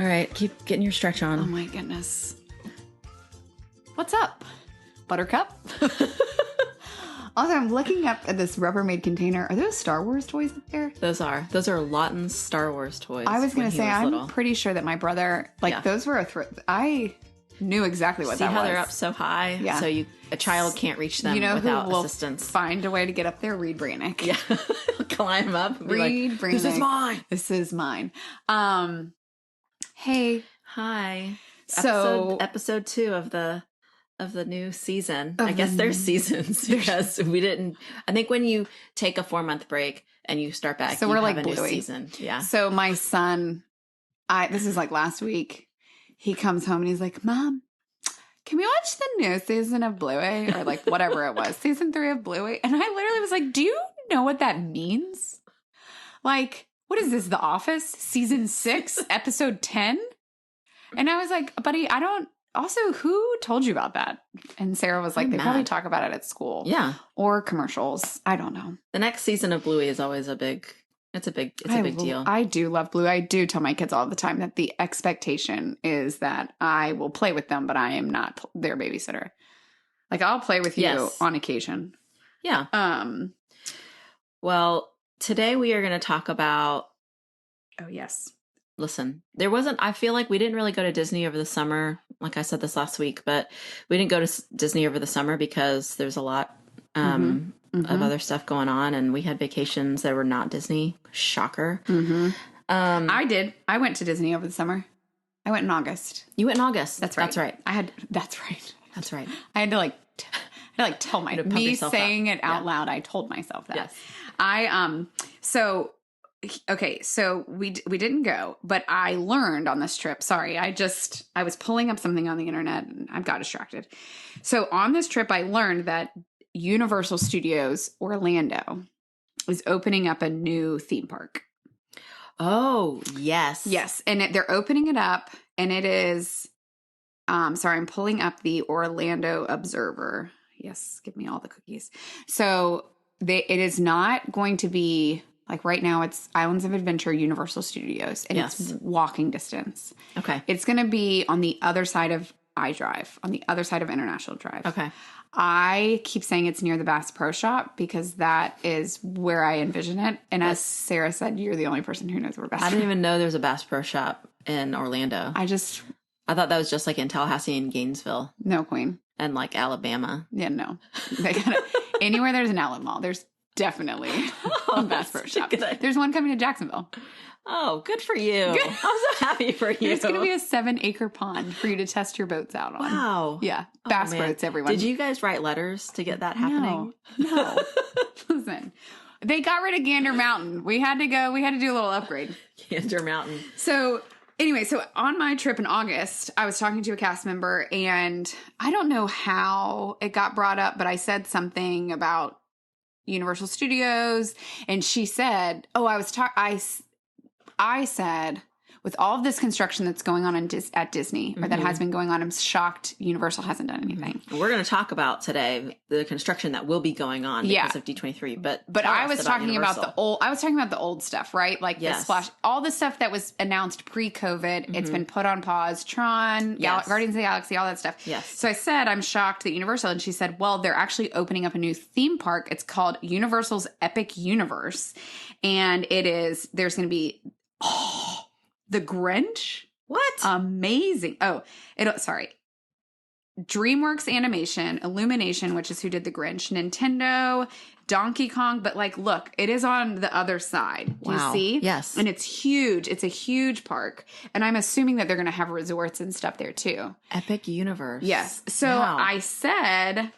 All right, keep getting your stretch on. Oh my goodness. What's up, Buttercup? Also, I'm looking up at this Rubbermaid container. Are those Star Wars toys up there? Those are Lawton's Star Wars toys. I was going to say, I'm little. pretty sure that my brother, those were I knew exactly what that was. See how they're up so high? Yeah. So a child can't reach them without assistance. Find a way to get up there. Reed Brannick. Yeah. Climb up. And Reed Brannick. This is mine. This is mine. Hey. Hi. So episode 2 of the new season. I guess there's seasons because we didn't. I think when you take a 4-month break and you start back, so you we're have like a Bluey. new season. Yeah. So my son, this is like last week. He comes home and he's like, "Mom, can we watch the new season of Bluey?" Or like whatever it was, season 3 of Bluey. And I literally was like, "Do you know what that means? Like, what is this? The Office season 6, episode 10?" And I was like, "Buddy, I don't." Also, who told you about that? And Sarah was like, "They probably talk about it at school." Yeah. Or commercials. I don't know. The next season of Bluey is always a big deal. I do love Bluey. I do tell my kids all the time that the expectation is that I will play with them, but I am not their babysitter. Like, I'll play with you on occasion. Yeah. Well, today we are going to talk about. Oh, yes. Listen, I feel like we didn't really go to Disney over the summer. Like I said this last week, but we didn't go to Disney over the summer because there's a lot of other stuff going on, and we had vacations that were not Disney. Shocker. I did. I went to Disney over the summer. I went in August. You went in August. That's right. That's right. That's right. That's right. I had to tell me saying it out loud. I told myself that. Yes. So we didn't go, but I learned on this trip. Sorry, I was pulling up something on the internet and I got distracted. So on this trip, I learned that Universal Studios Orlando is opening up a new theme park. Oh, yes. Yes. And they're opening it up, and it is, sorry, I'm pulling up the Orlando Observer. Yes, give me all the cookies. So it is not going to be, like right now it's Islands of Adventure, Universal Studios, and it's walking distance. Okay. It's going to be on the other side of iDrive, on the other side of International Drive. Okay. I keep saying it's near the Bass Pro Shop because that is where I envision it. And as Sarah said, you're the only person who knows where Bass Pro. I didn't even know there's a Bass Pro Shop in Orlando. I thought that was just like in Tallahassee and Gainesville. No, Queen. And like Alabama. Yeah, no. Anywhere there's an outlet mall, there's definitely a Bass Pro Shop. There's one coming to Jacksonville. Oh, good for you. I'm so happy for you. There's going to be a 7-acre pond for you to test your boats out on. Wow. Yeah. Bass boats, everyone. Did you guys write letters to get that happening? No. Listen, they got rid of Gander Mountain. We had to do a little upgrade. Gander Mountain. So anyway, on my trip in August, I was talking to a cast member, and I don't know how it got brought up, but I said something about Universal Studios, and she said, I said, with all of this construction that's going on at Disney, or that has been going on, I'm shocked Universal hasn't done anything. We're going to talk about today the construction that will be going on because of D23. But I was talking about the old stuff, right? Like the splash, all the stuff that was announced pre-COVID. It's been put on pause. Tron, Guardians of the Galaxy, all that stuff. Yes. So I said, I'm shocked that Universal, and she said, well, they're actually opening up a new theme park. It's called Universal's Epic Universe. And there's going to be, The Grinch? What? Amazing. DreamWorks Animation, Illumination, which is who did The Grinch, Nintendo, Donkey Kong. But look, it is on the other side. Do you see? Yes. And it's huge. It's a huge park. And I'm assuming that they're going to have resorts and stuff there too. Epic Universe. Yes. So I said,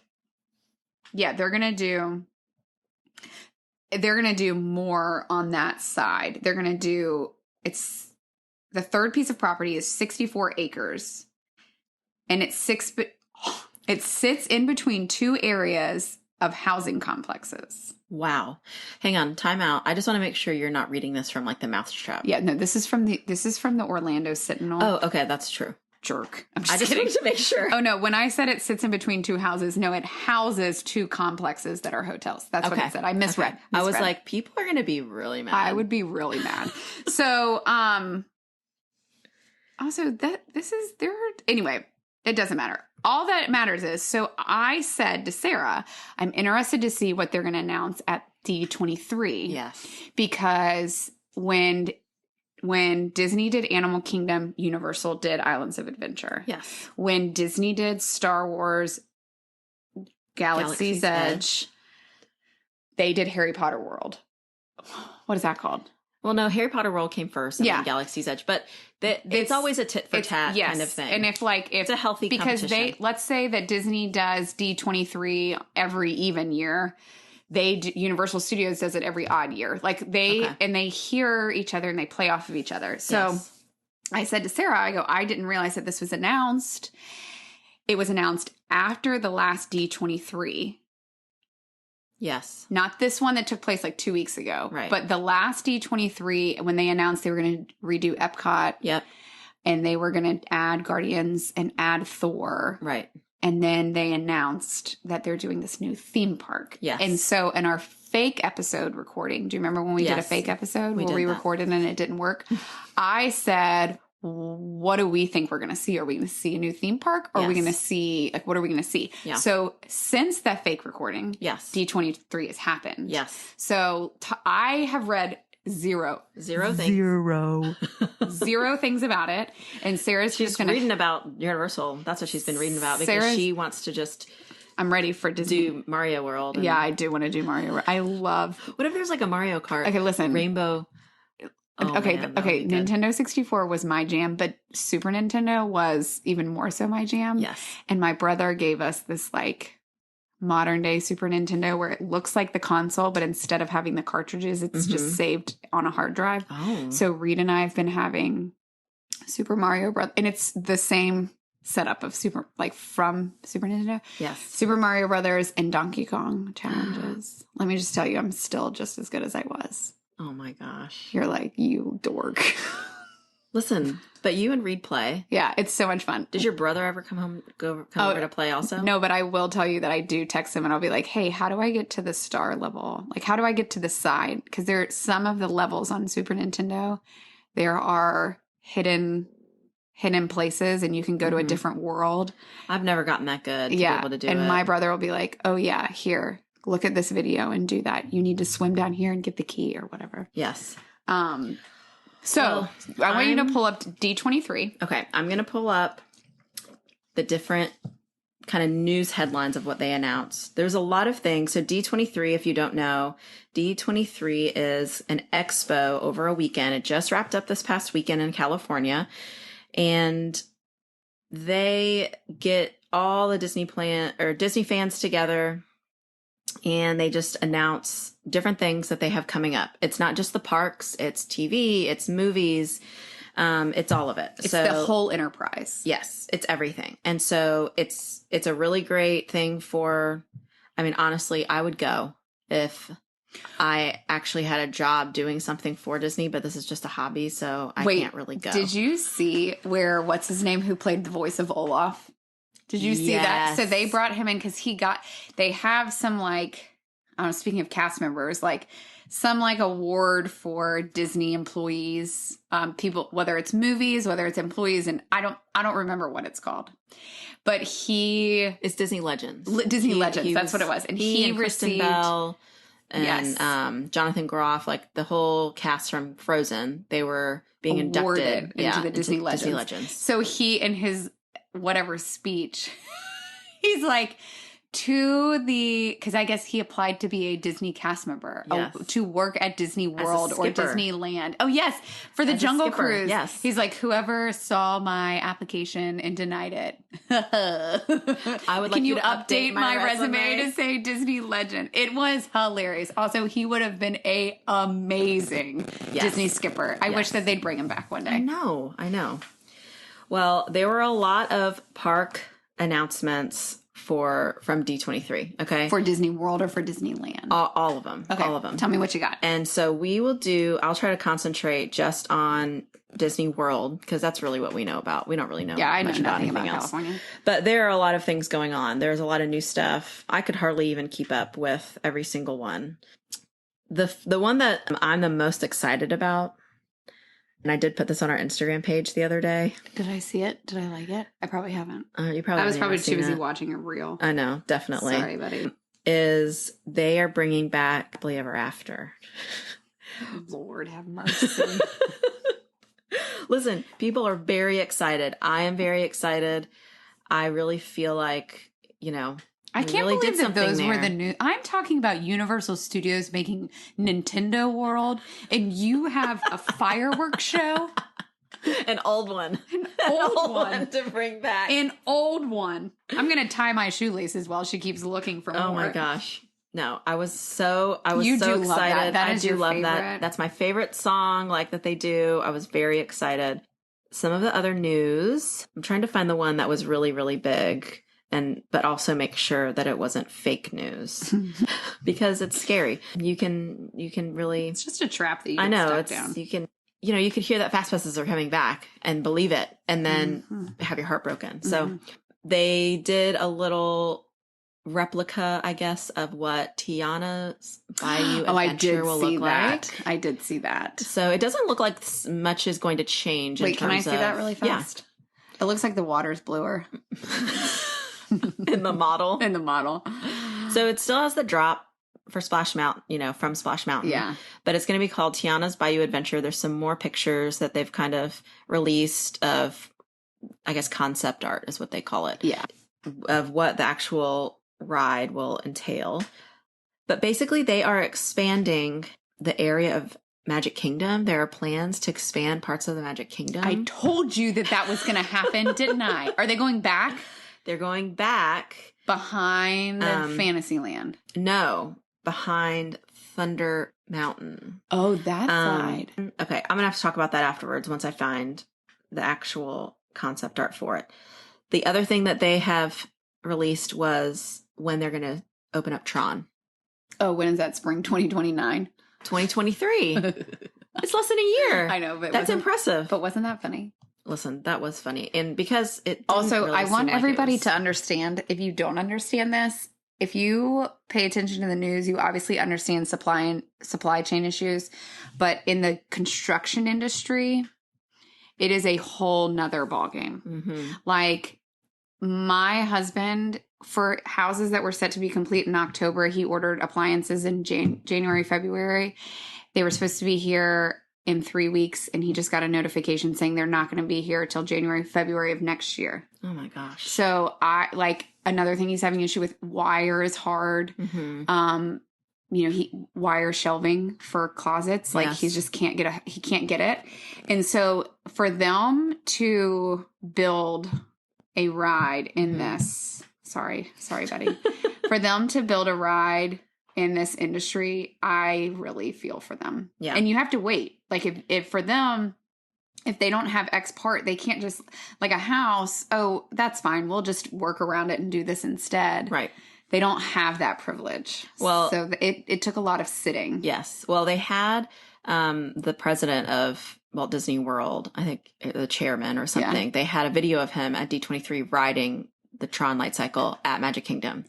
they're going to do more on that side. They're going to do, the third piece of property is 64 acres, and it sits in between 2 areas of housing complexes. Wow. Hang on, time out. I just want to make sure you're not reading this from like the Mousetrap. Yeah, no, this is from the Orlando Sentinel. Oh, okay, that's true. Jerk. I just wanted to make sure. Oh no, when I said it sits in between 2 houses, no, it houses 2 complexes that are hotels. That's what I said. I misread. Okay. I was like, people are going to be really mad. I would be really mad. So, Also, anyway, it doesn't matter. All that matters is, so I said to Sarah, I'm interested to see what they're going to announce at D23. Yes. Because when Disney did Animal Kingdom, Universal did Islands of Adventure. Yes. When Disney did Star Wars Galaxy's Edge, they did Harry Potter World. What is that called? Well, no, Harry Potter World came first and then Galaxy's Edge, but it's always a tit for tat kind of thing. And if it's a healthy competition. Let's say that Disney does D23 every even year. Universal Studios does it every odd year. And they hear each other and they play off of each other. So I said to Sarah, I didn't realize that this was announced. It was announced after the last D23. Yes. Not this one that took place 2 weeks ago. Right. But the last D23, when they announced they were going to redo Epcot. Yep. And they were going to add Guardians and add Thor. Right. And then they announced that they're doing this new theme park. Yes. And so in our fake episode recording, do you remember when we did a fake episode where we recorded and it didn't work? I said, what do we think we're going to see? Are we going to see a new theme park? Or are we going to see, what are we going to see? Yeah. So since that fake recording, D23 has happened. Yes. So I have read zero things about it. And Sarah's she's reading about Universal. That's what she's been reading about because she wants to just. I'm ready for Disney. Do Mario World. Yeah, I do want to do Mario World. I love. What if there's a Mario Kart? Okay, listen. Rainbow. Oh, okay. Man, Nintendo 64 was my jam, but Super Nintendo was even more so my jam. Yes. And my brother gave us this modern day Super Nintendo where it looks like the console, but instead of having the cartridges, it's just saved on a hard drive. Oh. So Reed and I have been having Super Mario Bros. And it's the same setup of from Super Nintendo. Yes. Super Mario Brothers and Donkey Kong challenges. Let me just tell you, I'm still just as good as I was. Oh my gosh. You're you dork. Listen, but you and Reed play. Yeah, it's so much fun. Did your brother ever come over to play also? No, but I will tell you that I do text him and I'll be like, hey, how do I get to the star level? How do I get to the side? Because there are some of the levels on Super Nintendo, there are hidden places and you can go to a different world. I've never gotten that good to be able to do it. And my brother will be like, oh yeah, here, look at this video and do that. You need to swim down here and get the key or whatever. Yes. So I want you to pull up D23. Okay. I'm going to pull up the different kind of news headlines of what they announced. There's a lot of things. So D23, if you don't know, D23 is an expo over a weekend. It just wrapped up this past weekend in California. And they get all the Disney fans together and they just announce different things that they have coming up. It's not just the parks, it's TV, it's movies, it's all of it. It's the whole enterprise. Yes, it's everything. And so it's a really great thing honestly, I would go if I actually had a job doing something for Disney, but this is just a hobby, so I can't really go. Did you see what's his name who played the voice of Olaf? Did you see that? So they brought him in because they have some speaking of cast members, some award for Disney employees, people, whether it's movies, whether it's employees, and I don't remember what it's called, but it's Disney Legends. Disney Legends. That's what it was. And he Kristen received Bell and Jonathan Groff, the whole cast from Frozen, they were being inducted into the Disney Legends. So he, in his whatever speech, he's because I guess he applied to be a Disney cast member, to work at Disney World or Disneyland. Oh, yes, for the Jungle Cruise. Yes. He's whoever saw my application and denied it. I would like Can you update my resume to say Disney Legend? It was hilarious. Also, he would have been a amazing Disney skipper. I wish that they'd bring him back one day. I know. Well, there were a lot of park announcements from D23, okay? For Disney World or for Disneyland? All of them. Okay. All of them. Tell me what you got. And so I'll try to concentrate just on Disney World because that's really what we know about. We don't really know much about anything else. California. But there are a lot of things going on. There's a lot of new stuff. I could hardly even keep up with every single one. The one that I'm the most excited about And I did put this on our Instagram page the other day. Did I see it? Did I like it? I probably haven't. You probably I was probably too busy it. watching a reel. I know, definitely. Sorry, buddy. Is they are bringing back Happily Ever After. Lord have mercy. Listen, people are very excited. I am very excited. I really feel like, I can't really believe that those there. were the new. I'm talking about Universal Studios making Nintendo World, and you have a fireworks show. An old one. An old one to bring back. An old one. I'm going to tie my shoelaces while she keeps looking for more. Oh my gosh. No, I was so You do excited. love that. That I is do your love favorite. that. That's my favorite song, like that they do. I was very excited. Some of the other news, I'm trying to find the one that was really, really big, but also make sure that it wasn't fake news because it's scary. You can really. It's just a trap that you get I know stuck down. You can. You could hear that fast passes are coming back and believe it, and then have your heart broken. So they did a little replica, I guess, of what Tiana's Bayou Adventure will look like. I did see that. So it doesn't look like much is going to change. Wait, can I see that really fast? Yeah. It looks like the water's bluer. In the model. In the model. So it still has the drop for Splash Mountain, from Splash Mountain. Yeah. But it's going to be called Tiana's Bayou Adventure. There's some more pictures that they've kind of released of, I guess, concept art is what they call it. Yeah. Of what the actual ride will entail. But basically they are expanding the area of Magic Kingdom. There are plans to expand parts of the Magic Kingdom. I told you that was going to happen, didn't I? Are they going back? They're going back. Behind the Fantasyland? No. Behind Thunder Mountain. Oh, that side. Okay, I'm going to have to talk about that afterwards once I find the actual concept art for it. The other thing that they have released was when they're going to open up Tron. Oh, when is that? Spring 2029? 2023. It's less than a year. I know, but that's impressive. But wasn't that funny? Listen, that was funny. And because it also, really I want everybody to to understand, if you don't understand this, if you pay attention to the news, you obviously understand supply chain issues. But in the construction industry, it is a whole nother ballgame. Mm-hmm. Like my husband, for houses that were set to be complete in October, he ordered appliances in January, February. They were supposed to be here in 3 weeks, and he just got a notification saying they're not going to be here till January, February of next year. Oh my gosh. So another thing he's having issue with, wire is hard. Mm-hmm. Wire shelving for closets. Like he just can't get it. And so for them to build a ride in this, sorry, buddy, for them to build a ride in this industry, I really feel for them. Yeah. And you have to wait. Like if for them, if they don't have X part, they can't just, like a house, oh, that's fine. We'll just work around it and do this instead. Right. They don't have that privilege. Well, so it took a lot of sitting. Yes. Well, they had the president of Walt Disney World, I think the chairman or something. Yeah. They had a video of him at D23 riding the Tron light cycle at Magic Kingdom.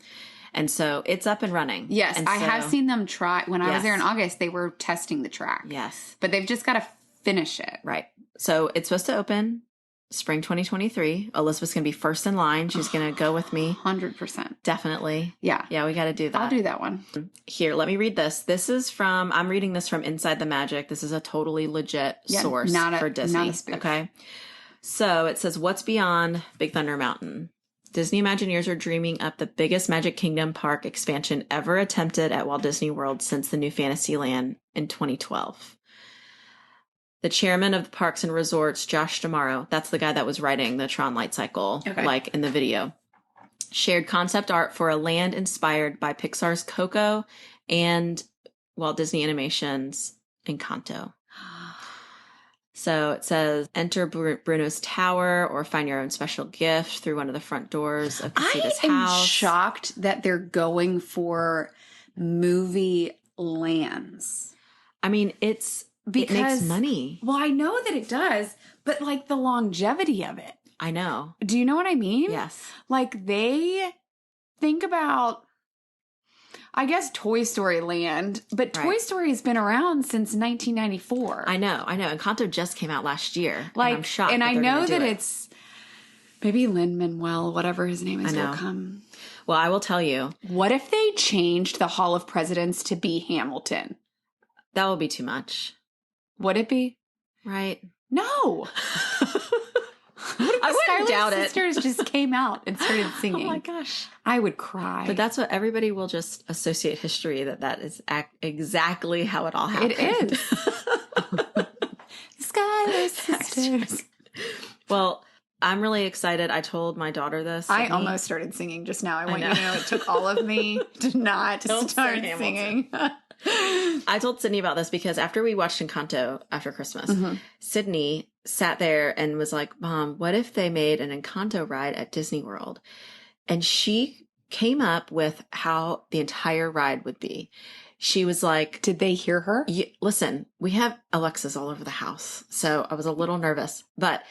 And so it's up and running. Yes, and I have seen them try. When I was there in August, they were testing the track. Yes. But they've just got to finish it. Right. So it's supposed to open spring 2023. Elizabeth's going to be first in line. She's going to go with me. 100%. Definitely. Yeah. Yeah, we got to do that. I'll do that one. Here, let me read this. I'm reading this from Inside the Magic. This is a totally legit source for Disney. Not a spoof. Okay. So it says, what's beyond Big Thunder Mountain? Disney Imagineers are dreaming up the biggest Magic Kingdom park expansion ever attempted at Walt Disney World since the new Fantasyland in 2012. The chairman of the Parks and Resorts, Josh D'Amaro, that's the guy that was riding the Tron light cycle, like in the video, shared concept art for a land inspired by Pixar's Coco and Walt Disney Animation's Encanto. So it says, enter Bruno's Tower or find your own special gift through one of the front doors of Casita's house. I'm shocked that they're going for movie lands. I mean, it makes money. Well, I know that it does, but like the longevity of it. I know. Do you know what I mean? Yes. Like they think about, I guess Toy Story Land, but Toy Story has been around since 1994. I know. Encanto just came out last year. Like, and I'm shocked. And I know that it's maybe Lin-Manuel, whatever his name is, will come. Well, I will tell you. What if they changed the Hall of Presidents to be Hamilton? That would be too much. Would it be? Right. No. What if the Scarlet Sisters just came out and started singing? Oh my gosh. I would cry. But that's what everybody will just associate history, that is exactly how it all happened. It is. Scarlet Sisters. Well, I'm really excited. I told my daughter this. I almost started singing just now. I want you to know it took all of me to not start singing. I told Sydney about this because after we watched Encanto after Christmas, Sydney sat there and was like, Mom, what if they made an Encanto ride at Disney World? And she came up with how the entire ride would be. She was like... Did they hear her? Listen, we have Alexas all over the house, so I was a little nervous. But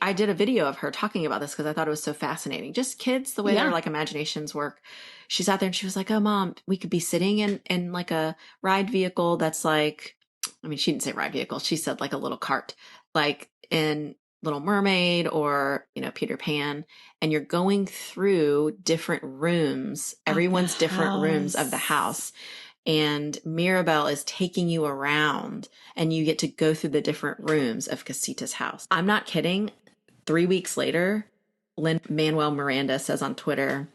I did a video of her talking about this because I thought it was so fascinating. Just kids, the way their like imaginations work. She sat there and she was like, oh, Mom, we could be sitting in like a ride vehicle that's like... I mean, she didn't say ride vehicle. She said like a little cart, like in Little Mermaid or, Peter Pan. And you're going through different rooms, everyone's different rooms of the house. And Mirabelle is taking you around and you get to go through the different rooms of Casita's house. I'm not kidding. 3 weeks later, Lin-Manuel Miranda says on Twitter,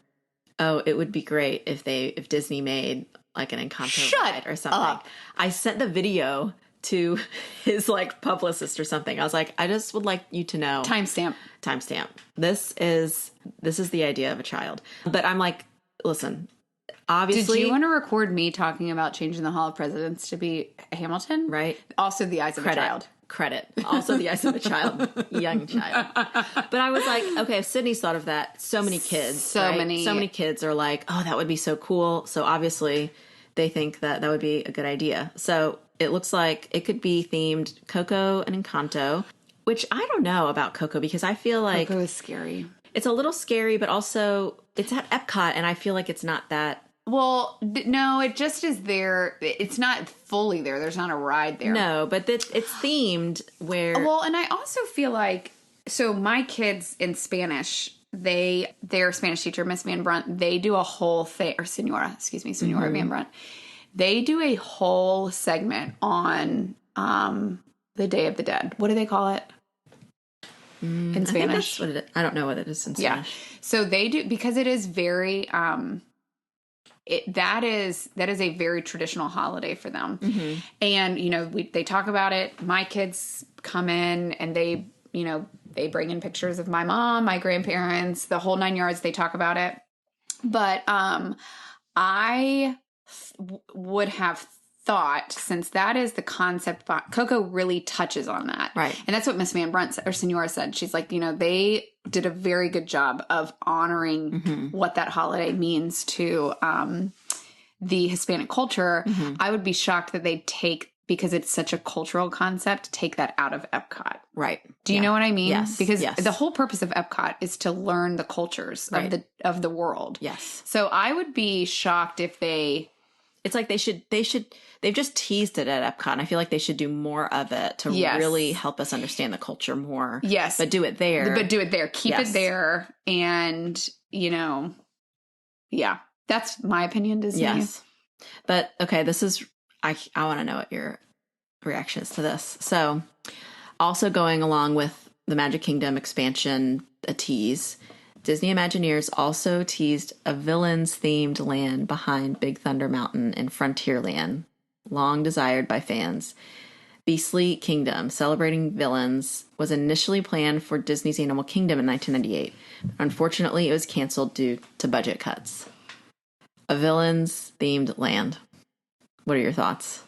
oh, it would be great if Disney made like an Encanto ride or something. Up. I sent the video to his like publicist or something. I was like, I just would like you to know. Timestamp. This is the idea of a child. But I'm like, listen, obviously. Did you want to record me talking about changing the Hall of Presidents to be Hamilton? Right. Also the eyes of a child. Credit. Also the eyes of a child. Young child. But I was like, okay, if Sydney's thought of that, so many kids. So many kids are like, oh, that would be so cool. So obviously they think that would be a good idea. So it looks like it could be themed Coco and Encanto, which I don't know about Coco because I feel like... Coco is scary. It's a little scary, but also it's at Epcot and I feel like it's not that... Well, no, it just is there. It's not fully there. There's not a ride there. No, but it's themed where... Well, and I also feel like... So my kids in Spanish, their Spanish teacher, Miss Van Brunt, they do a whole thing... Or Senora Van Brunt. They do a whole segment on the Day of the Dead. What do they call it? In Spanish? I think that's what it is. I don't know what it is in Spanish. Yeah. So they do... Because it is very... that is a very traditional holiday for them. Mm-hmm. And, they talk about it. My kids come in and they bring in pictures of my mom, my grandparents, the whole 9 yards. They talk about it. But I would have thought, since that is the concept, Coco really touches on that. Right. And that's what Miss Van Brunt or Senora said. She's like, they did a very good job of honoring what that holiday means to the Hispanic culture. Mm-hmm. I would be shocked that they'd take, because it's such a cultural concept, take that out of Epcot. Right. Do you know what I mean? Yes. Because the whole purpose of Epcot is to learn the cultures of the world. Yes. So I would be shocked if they... It's like they've just teased it at Epcot. And I feel like they should do more of it to really help us understand the culture more. Yes. But do it there. Keep it there. And, that's my opinion, Disney. Yes. But, okay, this is, I want to know what your reaction is to this. So, also going along with the Magic Kingdom expansion, a tease, Disney Imagineers also teased a villains-themed land behind Big Thunder Mountain in Frontierland, long desired by fans. Beastly Kingdom, celebrating villains, was initially planned for Disney's Animal Kingdom in 1998. Unfortunately, it was canceled due to budget cuts. A villains-themed land. What are your thoughts?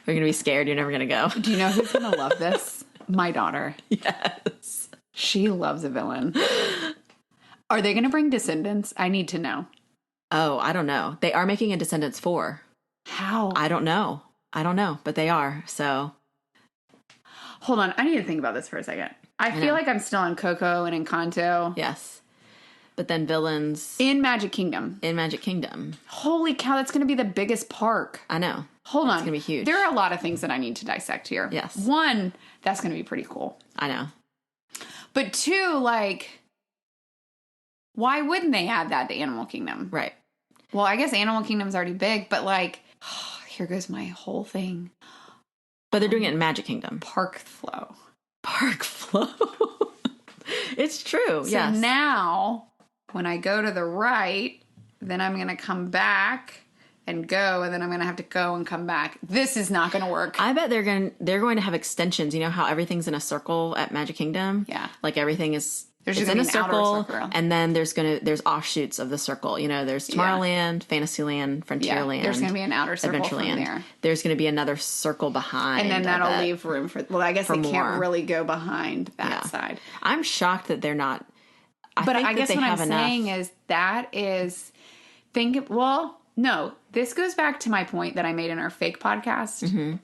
You're going to be scared. You're never going to go. Do you know who's going to love this? My daughter. Yes. She loves a villain. Are they going to bring Descendants? I need to know. Oh, I don't know. They are making a Descendants 4. How? I don't know, but they are, so. Hold on. I need to think about this for a second. I feel like I'm still on Coco and Encanto. Yes. But then villains in Magic Kingdom. Holy cow, that's going to be the biggest park. I know. Hold on. It's going to be huge. There are a lot of things that I need to dissect here. Yes. One, that's going to be pretty cool. I know. But two, like, why wouldn't they add that to Animal Kingdom? Right. Well, I guess Animal Kingdom's already big, but like, here goes my whole thing. But they're doing it in Magic Kingdom. Park flow. It's true. So now, when I go to the right, then I'm going to come back and go, and then I'm going to have to go and come back. This is not going to work. I bet they're going to have extensions. You know how everything's in a circle at Magic Kingdom? Yeah. Like everything is there's in a circle, circle, and then there's offshoots of the circle. You know, there's Tomorrowland, Fantasyland, Frontierland. Yeah, there's going to be an outer circle from there. There's going to be another circle behind. And then that'll leave room for, well, I guess they can't really go behind that side. I'm shocked that they're not. I guess what I'm saying is no, this goes back to my point that I made in our fake podcast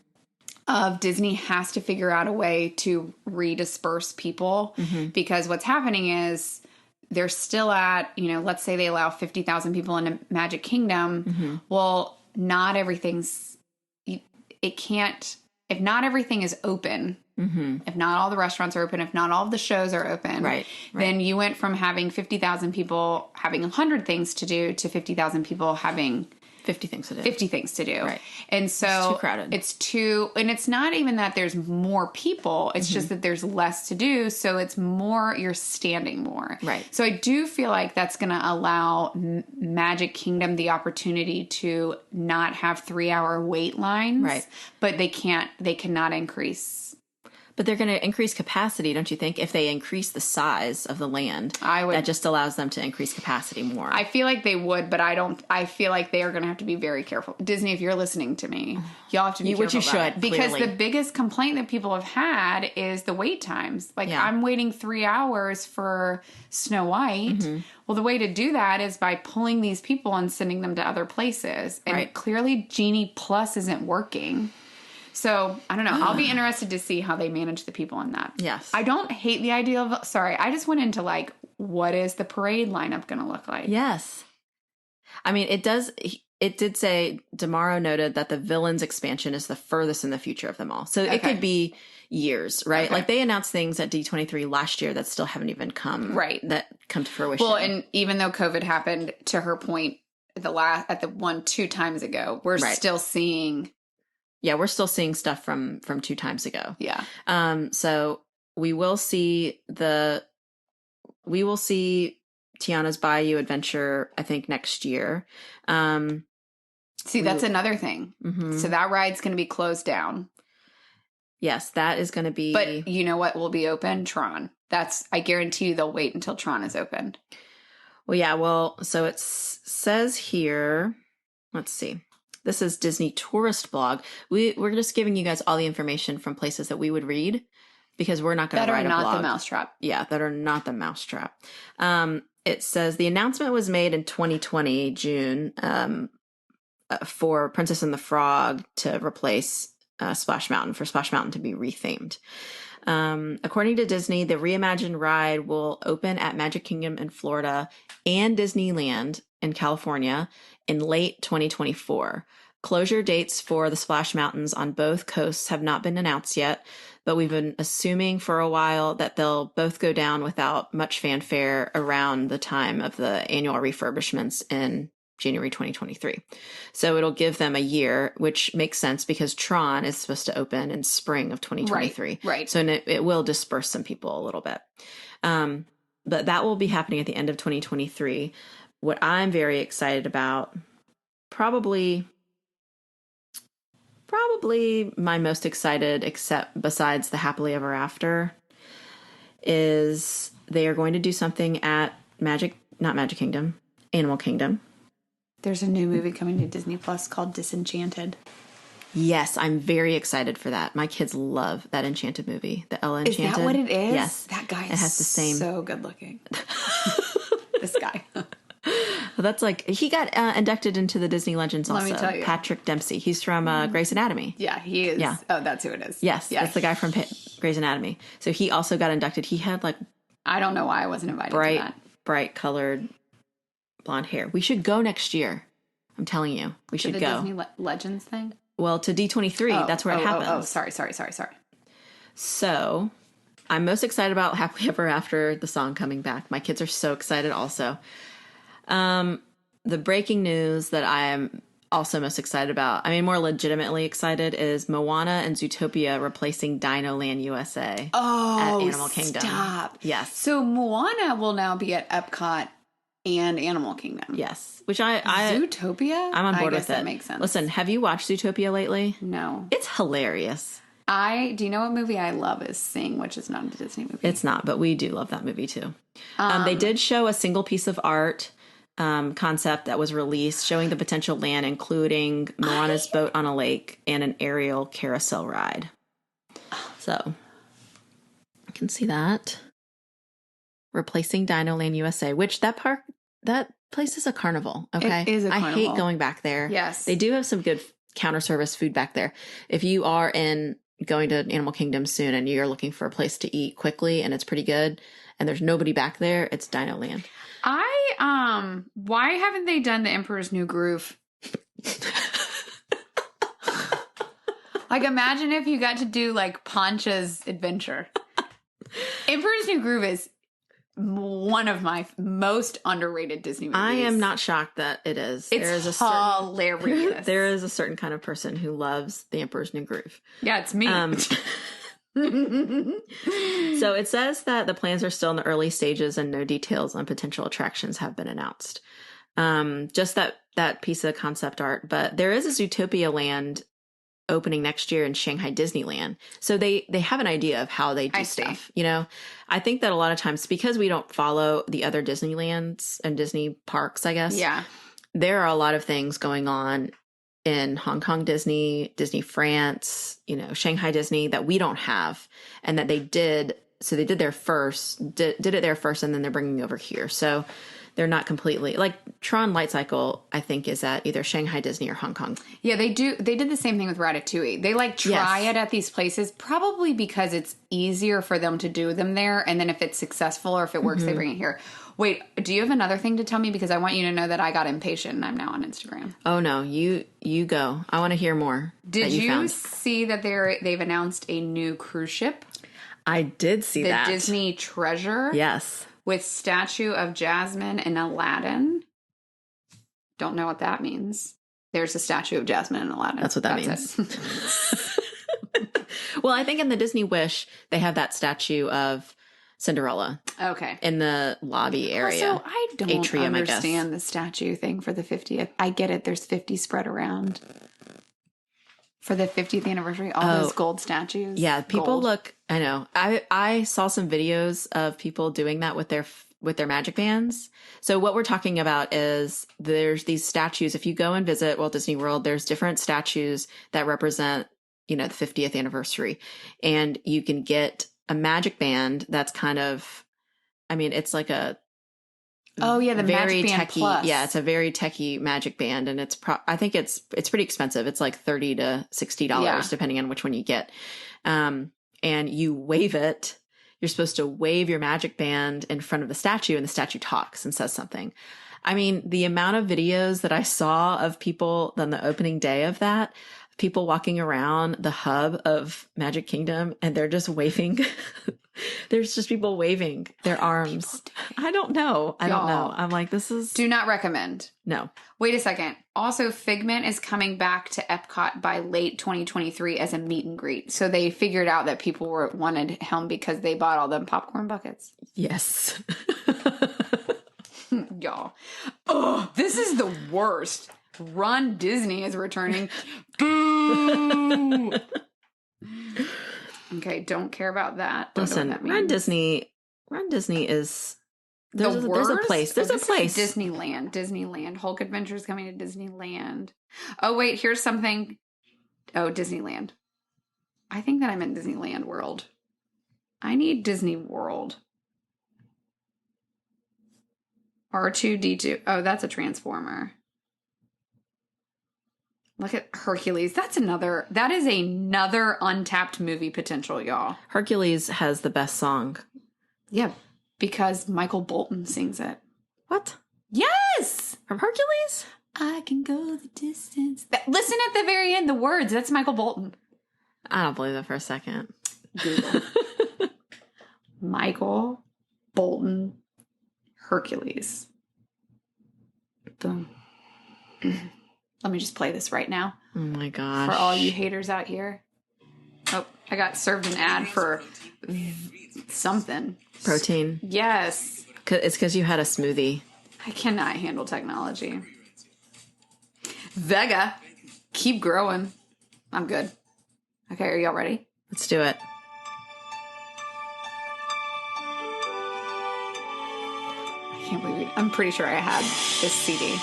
of Disney has to figure out a way to redisperse people because what's happening is they're still at, let's say they allow 50,000 people into Magic Kingdom. Well, not everything's, if not everything is open, if not all the restaurants are open, if not all of the shows are open, then you went from having 50,000 people having 100 things to do to 50,000 people having 50 things to do. Right. And so it's too crowded. And it's not even that there's more people. It's just that there's less to do. So it's more, you're standing more. Right. So I do feel like that's going to allow Magic Kingdom the opportunity to not have 3-hour wait lines. Right. But they cannot increase. But they're going to increase capacity, don't you think? If they increase the size of the land, that just allows them to increase capacity more. I feel like they would, but I feel like they are going to have to be very careful. Disney, if you're listening to me, y'all have to be careful. Which you should, because clearly. the biggest complaint that people have had is the wait times. Like, I'm waiting 3 hours for Snow White. Well, the way to do that is by pulling these people and sending them to other places. And clearly, Genie Plus isn't working. So, I don't know. I'll be interested to see how they manage the people in that. Yes. I don't hate the idea of... Sorry, I just went into, like, what is the parade lineup going to look like? Yes. I mean, it did say, Damaro noted that the villains expansion is the furthest in the future of them all. So it could be years, right? Like, they announced things at D23 last year that still haven't even come to fruition. Well, and even though COVID happened, to her point, two times ago, we're still seeing... Yeah, we're still seeing stuff from 2 times ago. Yeah. So we will see Tiana's Bayou Adventure, I think, next year. See, that's another thing. So that ride's going to be closed down. Yes, that is going to be. But you know what will be open? Tron. I guarantee you they'll wait until Tron is opened. Well, yeah. Well, so it says here. Let's see. This is Disney Tourist Blog. We're just giving you guys all the information from places that we would read because we're not going to write a blog. That are not the Mousetrap. Yeah, that are not the Mousetrap. It says the announcement was made in 2020, June, for Princess and the Frog to replace Splash Mountain, for Splash Mountain to be rethemed. According to Disney, the reimagined ride will open at Magic Kingdom in Florida and Disneyland in California in late 2024. Closure dates for the Splash Mountains on both coasts have not been announced yet, but we've been assuming for a while that they'll both go down without much fanfare around the time of the annual refurbishments in January 2023. So it'll give them a year, which makes sense because Tron is supposed to open in spring of 2023. Right. So it will disperse some people a little bit. But that will be happening at the end of 2023. What I'm very excited about, probably my most excited, except besides the Happily Ever After, is they are going to do something at Animal Kingdom. There's a new movie coming to Disney Plus called Disenchanted. Yes, I'm very excited for that. My kids love that Enchanted movie, the Ella Enchanted. Is that what it is? Yes. That guy has the same. So good looking. This guy. Well, that's like, he got inducted into the Disney Legends also. Let me tell you. Patrick Dempsey. He's from Grey's Anatomy. Yeah, he is. Yeah. Oh, that's who it is. Yes, that's the guy from Grey's Anatomy. So he also got inducted. He had like... I don't know why I wasn't invited to that. bright colored blonde hair. We should go next year. I'm telling you, we should the go. Disney Legends thing? Well, to D23, that's where it happens. Oh, sorry. So, I'm most excited about Happily Ever After, the song coming back. My kids are so excited also. The breaking news that I am also most excited about, I mean, more legitimately excited, is Moana and Zootopia replacing Dino Land USA at Animal Kingdom. Stop. Yes. So Moana will now be at Epcot and Animal Kingdom. Yes. Which I Zootopia? I'm on board with it. That makes sense. Listen, have you watched Zootopia lately? No. It's hilarious. Do you know what movie I love is Sing, which is not a Disney movie. It's not, but we do love that movie too. They did show a single piece of art concept that was released showing the potential land, including Moana's boat on a lake and an aerial carousel ride. So, you can see that. Replacing Dino Land USA, which that place is a carnival, okay? It is a carnival. I hate going back there. Yes. They do have some good counter service food back there. If you are going to Animal Kingdom soon and you're looking for a place to eat quickly and it's pretty good and there's nobody back there, it's Dino Land. Why haven't they done the Emperor's New Groove? Like, imagine if you got to do like Poncha's Adventure. Emperor's New Groove is one of my most underrated Disney movies. I am not shocked that it is. It's hilarious. There is a certain kind of person who loves The Emperor's New Groove. Yeah, it's me. So it says that the plans are still in the early stages and no details on potential attractions have been announced. Just that piece of concept art. But there is a Zootopia land opening next year in Shanghai Disneyland. So they have an idea of how they do stuff. You know, I think that a lot of times, because we don't follow the other Disneylands and Disney parks, I guess. Yeah. There are a lot of things going on in Hong Kong Disney, Disney France, you know, Shanghai Disney that we don't have, and that they did. So they did it there first, and then they're bringing over here. So they're not completely, like Tron Light Cycle, I think, is at either Shanghai Disney or Hong Kong. Yeah, they do. They did the same thing with Ratatouille. They like try it at these places, probably because it's easier for them to do them there. And then if it's successful or if it works, they bring it here. Wait, do you have another thing to tell me? Because I want you to know that I got impatient and I'm now on Instagram. Oh no, you go. I want to hear more. Did you see that they've announced a new cruise ship? I did see that. The Disney Treasure. Yes. With statue of Jasmine and Aladdin. Don't know what that means. There's a statue of Jasmine and Aladdin. That's what that means. Well, I think in the Disney Wish, they have that statue of Cinderella. Okay. In the lobby area. Also, I don't understand the statue thing for the 50th. I get it. There's 50 spread around. For the 50th anniversary, all those gold statues. Yeah, people look, I know. I saw some videos of people doing that with their magic bands. So what we're talking about is there's these statues. If you go and visit Walt Disney World, there's different statues that represent, you know, the 50th anniversary. And you can get a magic band that's kind of, I mean, it's like a the very Magic Band techie. Plus. Yeah, it's a very techie magic band, and I think it's pretty expensive. It's like $30 to $60 depending on which one you get. And you wave it. You're supposed to wave your magic band in front of the statue, and the statue talks and says something. I mean, the amount of videos that I saw of people on the opening day of that, people walking around the hub of Magic Kingdom, and they're just waving. There's just people waving their arms. I don't know. I don't know. I'm like, this is... Do not recommend. No. Wait a second. Also, Figment is coming back to Epcot by late 2023 as a meet and greet. So they figured out that people wanted him because they bought all them popcorn buckets. Yes. Y'all. Oh, this is the worst. Run Disney is returning. Boo! Okay, don't care about that. Listen, Run Disney is there's a place. There's a place. Disneyland. Hulk Adventure is coming to Disneyland. Oh wait, here's something. Oh, Disneyland. I think that I'm in Disneyland World. I need Disney World. R2-D2. Oh, that's a Transformer. Look at Hercules. That is another untapped movie potential, y'all. Hercules has the best song. Yeah. Because Michael Bolton sings it. What? Yes! From Hercules? I can go the distance. Listen at the very end, the words. That's Michael Bolton. I don't believe that for a second. Google. Michael Bolton Hercules. Boom. Let me just play this right now. Oh my gosh. For all you haters out here. Oh, I got served an ad for something. Protein. Yes. It's because you had a smoothie. I cannot handle technology. Vega. Keep growing. I'm good. Okay, are y'all ready? Let's do it. I can't believe it. I'm pretty sure I had this CD.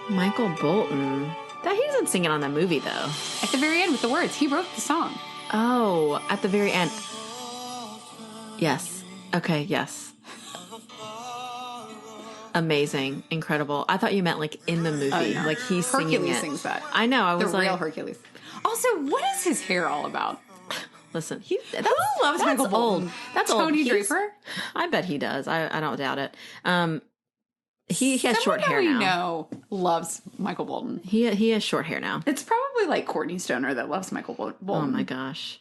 Michael Bolton. That he doesn't sing it on the movie, though. At the very end with the words. He wrote the song. Oh, at the very end. Yes. Okay, yes. Amazing. Incredible. I thought you meant like in the movie. Oh, no. Like he's singing Hercules it. sings that. I know. I was the like, real Hercules. Also, what is his hair all about? listen, Who loves Michael Bolton? Old. That's Tony old. Draper? I bet he does. I don't doubt it. He has Someone short hair that we now. know loves Michael Bolton. He has short hair now. It's probably like Courtney Stoner that loves Michael Bolton. Oh my gosh.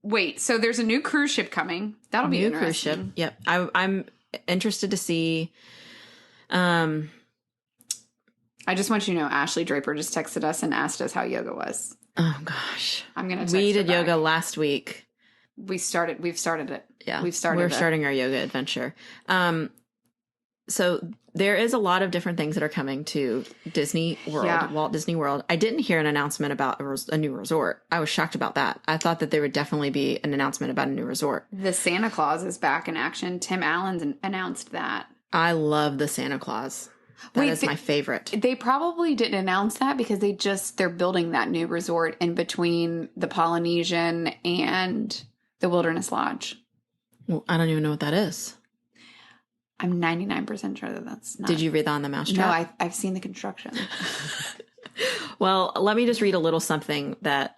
Wait, so there's a new cruise ship coming. That'll be interesting. Cruise ship. Yep. I'm interested to see. I just want you to know, Ashley Draper just texted us and asked us how yoga was. Oh gosh. I'm gonna. Text We her did back. yoga last week. We've started it. Yeah, we're starting our yoga adventure. So there is a lot of different things that are coming to Disney World, Walt Disney World. I didn't hear an announcement about a new resort. I was shocked about that. I thought that there would definitely be an announcement about a new resort. The Santa Claus is back in action. Tim Allen announced that. I love the Santa Claus. That is my favorite. They probably didn't announce that because they're building that new resort in between the Polynesian and the Wilderness Lodge. Well, I don't even know what that is. I'm 99% sure that that's not. Did you read that on the Mousetrap? No, I've seen the construction. Well, let me just read a little something that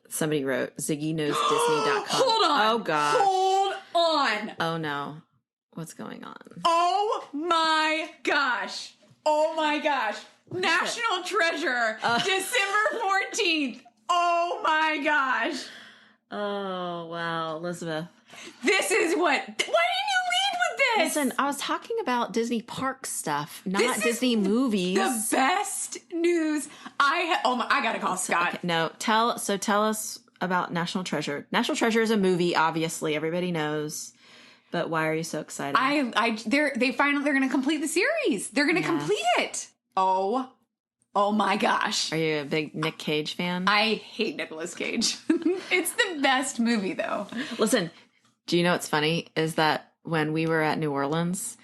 somebody wrote. ZiggyKnowsDisney.com. Hold on. Oh, gosh. Hold on. Oh, no. What's going on? Oh, my gosh. Oh, my gosh. National Treasure. December 14th. Oh, my gosh. Oh, wow. Elizabeth. This is what... Why didn't you lead with this? Listen, I was talking about Disney park stuff, not Disney movies. The best news I gotta call Scott. Okay, no, tell us about National Treasure. National Treasure is a movie, obviously, everybody knows. But why are you so excited? They find out they're gonna complete the series. They're gonna complete it. Oh my gosh. Are you a big Nick Cage fan? I hate Nicolas Cage. It's the best movie though. Listen, do you know what's funny is that when we were at New Orleans,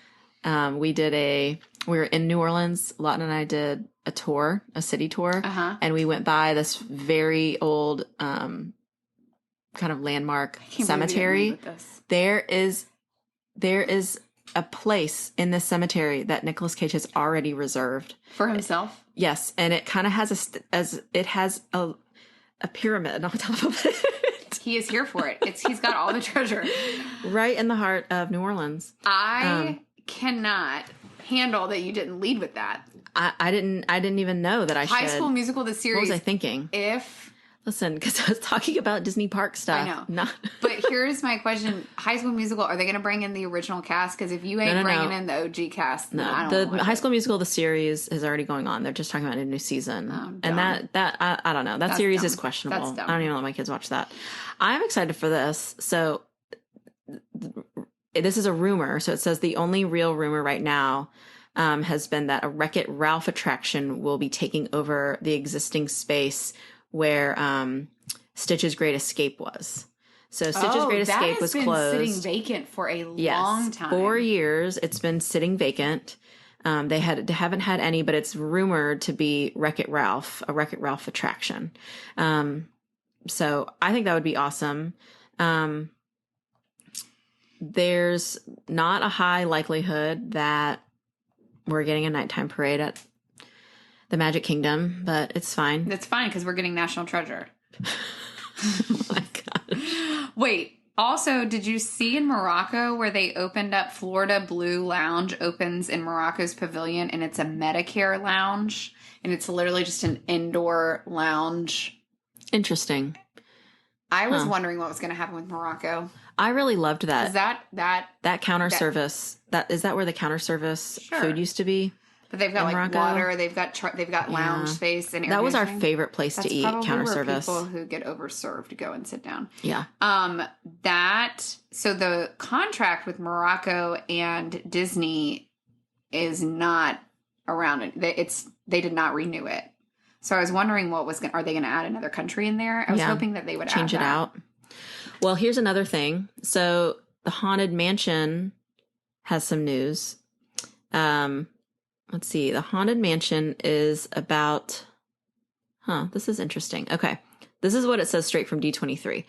we were in New Orleans, Lawton and I did a city tour, and we went by this very old kind of landmark cemetery. There is a place in this cemetery that Nicolas Cage has already reserved for himself. Yes, and it kind of has a pyramid on top of it. He is here for it. He's got all the treasure. Right in the heart of New Orleans. I cannot handle that you didn't lead with that. I didn't even know that I should. High School Musical, the series. What was I thinking? Listen, because I was talking about Disney park stuff. I know. But here's my question. High School Musical, are they going to bring in the original cast? Because if you ain't bringing in the OG cast, then I don't know. The High School Musical, the series is already going on. They're just talking about a new season. And that I don't know. That series is questionable. That's dumb. I don't even let my kids watch that. I'm excited for this. So this is a rumor. So it says the only real rumor right now has been that a Wreck-It Ralph attraction will be taking over the existing space where Stitch's Great Escape was. So Stitch's Great Escape was closed. Sitting vacant for a long time. 4 years. It's been sitting vacant. They haven't had any, but it's rumored to be Wreck-It Ralph, a Wreck-It Ralph attraction. So I think that would be awesome. There's not a high likelihood that we're getting a nighttime parade at the Magic Kingdom, but it's fine. It's fine because we're getting National Treasure. Oh my Wait. Also, did you see in Morocco where they opened up Florida Blue Lounge opens in Morocco's pavilion, and it's a Medicare lounge, and it's literally just an indoor lounge. Interesting. I was wondering what was going to happen with Morocco. I really loved that. Is that counter service? Is that where the counter service food used to be? But they've got like Morocco? water. They've got lounge space and air that was our conditioning. favorite place to eat. Counter where service. People who get overserved go and sit down. Yeah. So the contract with Morocco and Disney is not around it. They did not renew it. So I was wondering are they going to add another country in there? I was hoping that they would change it out. Well, here's another thing. So the Haunted Mansion has some news. Let's see. The Haunted Mansion is about... this is interesting. Okay. This is what it says straight from D23.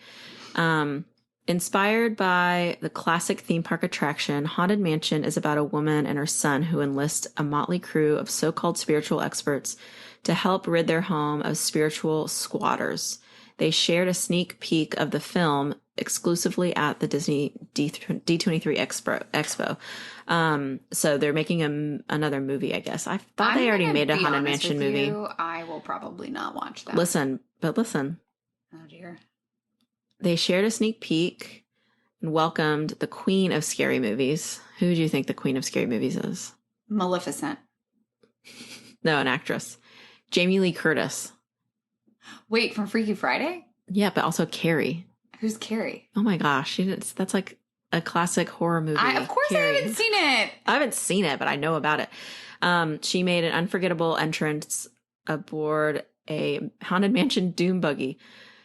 Inspired by the classic theme park attraction, Haunted Mansion is about a woman and her son who enlist a motley crew of so-called spiritual experts to help rid their home of spiritual squatters. They shared a sneak peek of the film exclusively at the Disney D23 Expo. So they're making another movie, I guess. I thought they already made a Haunted Mansion movie. I will probably not watch that. Listen. Oh, dear. They shared a sneak peek and welcomed the queen of scary movies. Who do you think the queen of scary movies is? Maleficent. No, an actress. Jamie Lee Curtis. Wait, from Freaky Friday? Yeah, but also Carrie. Who's Carrie? Oh my gosh, that's like a classic horror movie. Of course Carrie. I haven't seen it. I haven't seen it, but I know about it. She made an unforgettable entrance aboard a Haunted Mansion doom buggy.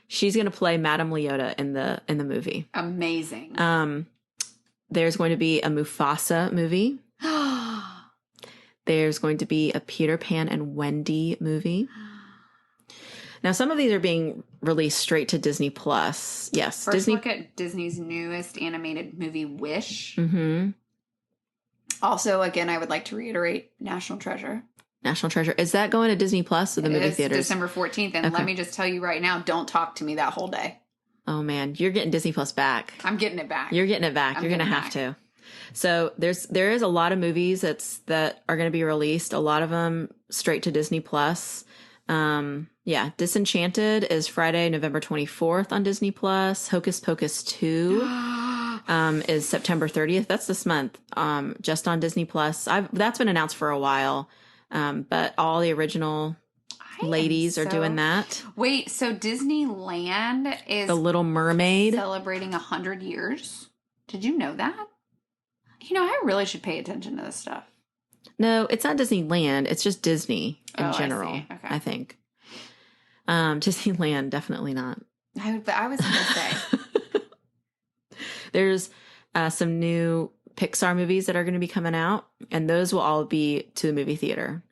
She's going to play Madame Leota in the movie. Amazing. There's going to be a Mufasa movie. There's going to be a Peter Pan and Wendy movie. Now, some of these are being released straight to Disney Plus. Yes. First look at Disney's newest animated movie, Wish. Mm-hmm. Also, again, I would like to reiterate National Treasure. National Treasure. Is that going to Disney Plus or the movie theaters? December 14th. And let me just tell you right now, don't talk to me that whole day. Oh, man. You're getting Disney Plus back. I'm getting it back. You're getting it back. You're going to have to. So there is a lot of movies that are going to be released. A lot of them straight to Disney Plus. Yeah, Disenchanted is Friday, November 24th on Disney Plus. Hocus Pocus 2 is September 30th. That's this month. Just on Disney Plus. That's been announced for a while. But all the original ladies are doing that. Wait, so Disneyland is The Little Mermaid celebrating 100 years. Did you know that? I really should pay attention to this stuff. No, it's not Disneyland. It's just Disney in general, I see. Okay. I think. Disneyland, definitely not. I was going to say. There's some new Pixar movies that are going to be coming out, and those will all be to the movie theater.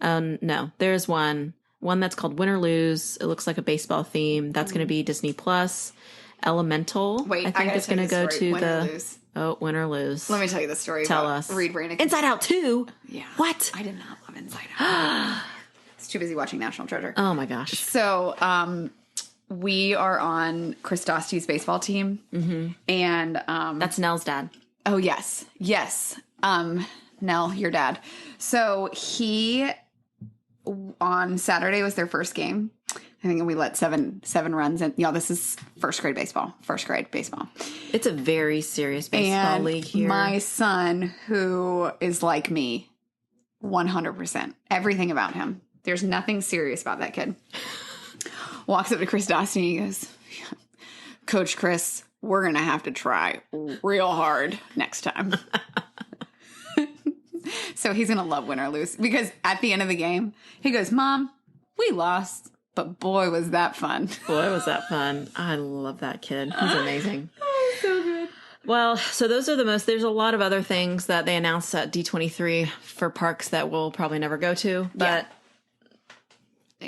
No, there's one that's called Win or Lose. It looks like a baseball theme. That's going to be Disney Plus. Elemental. Wait, I think it's going to go to Win or Lose. Oh, Win or Lose. Let me tell you the story. Tell us. Reed Ranick. Inside Out 2? Yeah. What? I did not love Inside Out. I was too busy watching National Treasure. Oh my gosh. So, we are on Chris Dosty's baseball team. Mm-hmm. And that's Nell's dad. Oh, yes. Yes. Nell, your dad. So he, on Saturday was their first game. I think we let seven runs in. Y'all, this is first grade baseball. It's a very serious baseball league here. My son, who is like me, 100%. Everything about him. There's nothing serious about that kid. Walks up to Chris Dosty and he goes, Coach Chris, we're going to have to try real hard next time. So he's going to love Win or Lose. Because at the end of the game, he goes, Mom, we lost. But boy, was that fun. Boy, was that fun. I love that kid. He's amazing. Oh, so good. Well, so those are there's a lot of other things that they announced at D23 for parks that we'll probably never go to. But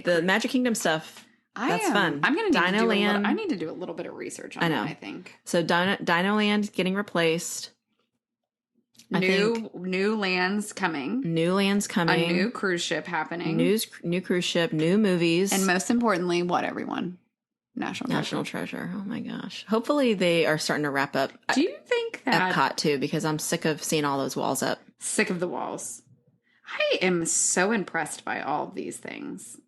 the Magic Kingdom stuff, that's fun. I'm going to Dino Land. I need to do a little bit of research on that, I think. So Dino Land getting replaced. New lands coming. New lands coming. A new cruise ship happening. New cruise ship, new movies. And most importantly, what, everyone? National Treasure. Oh my gosh. Hopefully they are starting to wrap up. Do you think that Epcot too? Because I'm sick of seeing all those walls up. Sick of the walls. I am so impressed by all of these things.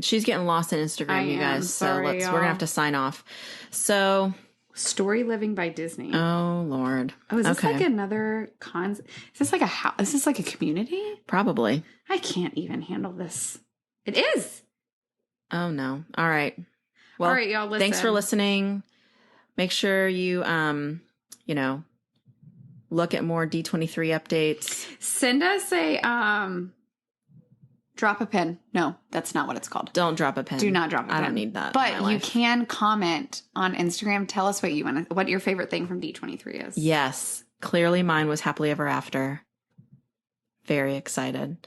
She's getting lost in Instagram, you guys. Sorry, so we're gonna have to sign off. So, Story Living by Disney. Oh Lord. Oh, is this like another Is this like a house? Is this like a community? Probably. I can't even handle this. It is. Oh no. All right. Well, all right, y'all. Listen. Thanks for listening. Make sure you, look at more D23 updates. Send us a drop a pin. No, that's not what it's called. Don't drop a pin. Do not drop a pin. I don't need that. But you can comment on Instagram. Tell us what your favorite thing from D23 is. Yes. Clearly mine was Happily Ever After. Very excited.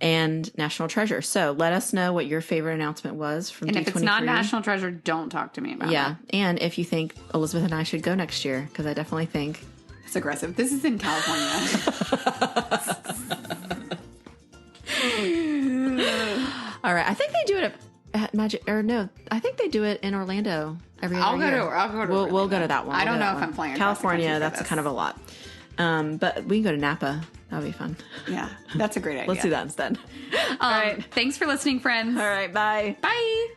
And National Treasure. So let us know what your favorite announcement was from D23. And if it's not National Treasure, don't talk to me about it. Yeah. And if you think Elizabeth and I should go next year, because I definitely think. It's aggressive. This is in California. All right. I think they do it at Magic, or no, I think they do it in Orlando every other year. I'll go to We'll go to that one. I don't know if I'm playing California. That's kind of a lot. But we can go to Napa. That'll be fun. Yeah, that's a great idea. Let's do that instead. All right. Thanks for listening, friends. All right. Bye. Bye.